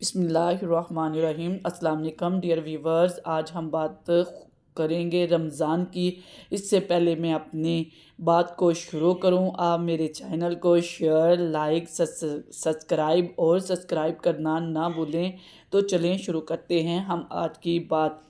بسم اللہ الرحمن الرحیم۔ السلام علیکم ڈیئر ویورز، آج ہم بات کریں گے رمضان کی۔ اس سے پہلے میں اپنی بات کو شروع کروں، آپ میرے چینل کو شیئر، لائک، سبسکرائب کرنا نہ بھولیں۔ تو چلیں شروع کرتے ہیں ہم آج کی بات۔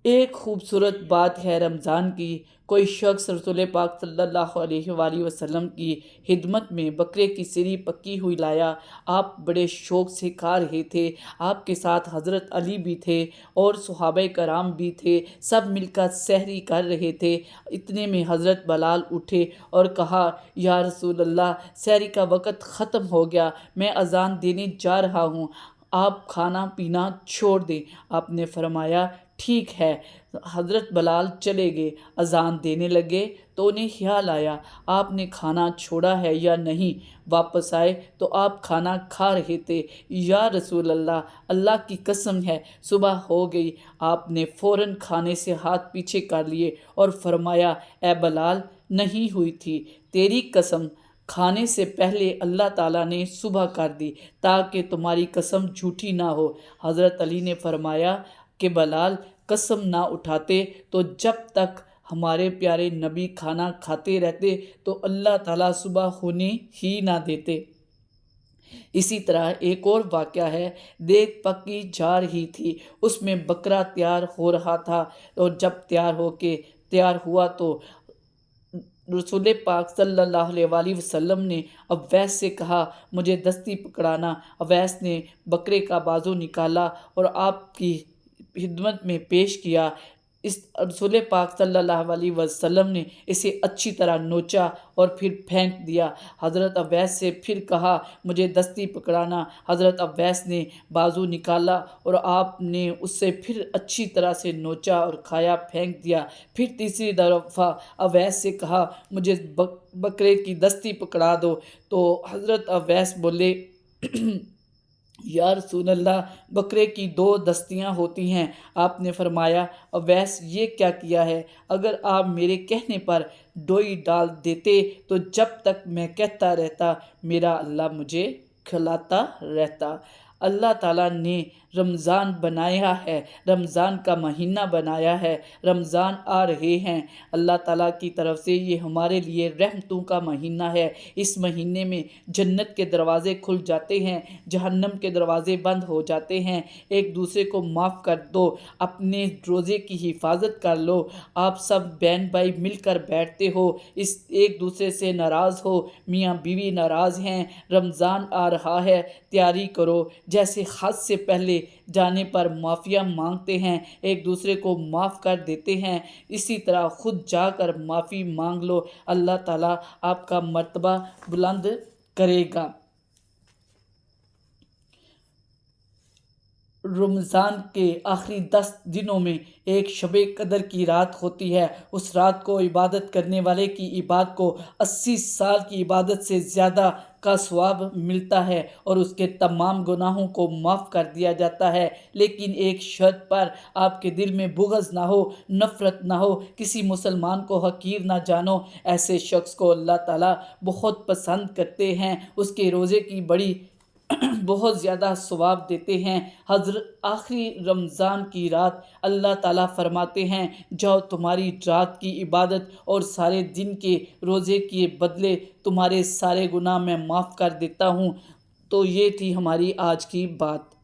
ایک خوبصورت بات ہے رمضان کی، کوئی شخص رسول پاک صلی اللہ علیہ وآلہ وسلم کی خدمت میں بکرے کی سری پکی ہوئی لایا۔ آپ بڑے شوق سے کھا رہے تھے۔ آپ کے ساتھ حضرت علی بھی تھے اور صحابہ کرام بھی تھے، سب مل کر سحری کر رہے تھے۔ اتنے میں حضرت بلال اٹھے اور کہا، یا رسول اللہ، سحری کا وقت ختم ہو گیا، میں اذان دینے جا رہا ہوں، آپ کھانا پینا چھوڑ دیں۔ آپ نے فرمایا، ٹھیک ہے۔ حضرت بلال چلے گئے، اذان دینے لگے تو انہیں خیال آیا آپ نے کھانا چھوڑا ہے یا نہیں۔ واپس آئے تو آپ کھانا کھا رہے تھے۔ یا رسول اللہ، اللہ کی قسم ہے صبح ہو گئی۔ آپ نے فوراً کھانے سے ہاتھ پیچھے کر لیے اور فرمایا، اے بلال، نہیں ہوئی تھی، تیری قسم، کھانے سے پہلے اللہ تعالیٰ نے صبح کر دی تاکہ تمہاری قسم جھوٹی نہ ہو۔ حضرت علی نے فرمایا کہ بلال، قسم نہ اٹھاتے تو جب تک ہمارے پیارے نبی کھانا کھاتے رہتے تو اللہ تعالیٰ صبح ہونے ہی نہ دیتے۔ اسی طرح ایک اور واقعہ ہے، دیگ پکی جا رہی تھی، اس میں بکرا تیار ہو رہا تھا، اور جب تیار ہوا تو رسول پاک صلی اللہ علیہ وآلہ وسلم نے اویس سے کہا، مجھے دستی پکڑانا۔ اویس نے بکرے کا بازو نکالا اور آپ کی خدمت میں پیش کیا۔ اس رسول پاک صلی اللہ علیہ وسلم نے اسے اچھی طرح نوچا اور پھر پھینک دیا۔ حضرت اویس سے پھر کہا، مجھے دستی پکڑانا۔ حضرت اویس نے بازو نکالا اور آپ نے اس سے پھر اچھی طرح سے نوچا اور کھایا، پھینک دیا۔ پھر تیسری دفعہ اویس سے کہا، مجھے بکرے کی دستی پکڑا دو۔ تو حضرت اویس بولے، یا رسول اللہ، بکرے کی 2 دستیاں ہوتی ہیں۔ آپ نے فرمایا، اویس، یہ کیا کیا ہے؟ اگر آپ میرے کہنے پر ڈوئی ڈال دیتے تو جب تک میں کہتا رہتا، میرا اللہ مجھے کھلاتا رہتا۔ اللہ تعالیٰ نے رمضان بنایا ہے، رمضان کا مہینہ بنایا ہے، رمضان آ رہے ہیں۔ اللہ تعالیٰ کی طرف سے یہ ہمارے لیے رحمتوں کا مہینہ ہے۔ اس مہینے میں جنت کے دروازے کھل جاتے ہیں، جہنم کے دروازے بند ہو جاتے ہیں۔ ایک دوسرے کو معاف کر دو، اپنے روزے کی حفاظت کر لو۔ آپ سب بہن بھائی مل کر بیٹھتے ہو، ایک دوسرے سے ناراض ہو، میاں بیوی ناراض ہیں، رمضان آ رہا ہے، تیاری کرو۔ جیسے حد سے پہلے جانے پر معافیاں مانگتے ہیں، ایک دوسرے کو معاف کر دیتے ہیں، اسی طرح خود جا کر معافی مانگ لو، اللہ تعالیٰ آپ کا مرتبہ بلند کرے گا۔ رمضان کے آخری 10 دنوں میں ایک شب قدر کی رات ہوتی ہے۔ اس رات کو عبادت کرنے والے کی عبادت کو 80 سال کی عبادت سے زیادہ کا ثواب ملتا ہے اور اس کے تمام گناہوں کو معاف کر دیا جاتا ہے، لیکن ایک شرط پر، آپ کے دل میں بغض نہ ہو، نفرت نہ ہو، کسی مسلمان کو حقیر نہ جانو۔ ایسے شخص کو اللہ تعالیٰ بہت پسند کرتے ہیں، اس کے روزے کی بہت زیادہ ثواب دیتے ہیں۔ آخری رمضان کی رات اللہ تعالیٰ فرماتے ہیں، جاؤ، تمہاری رات کی عبادت اور سارے دن کے روزے کے بدلے تمہارے سارے گناہ میں معاف کر دیتا ہوں۔ تو یہ تھی ہماری آج کی بات۔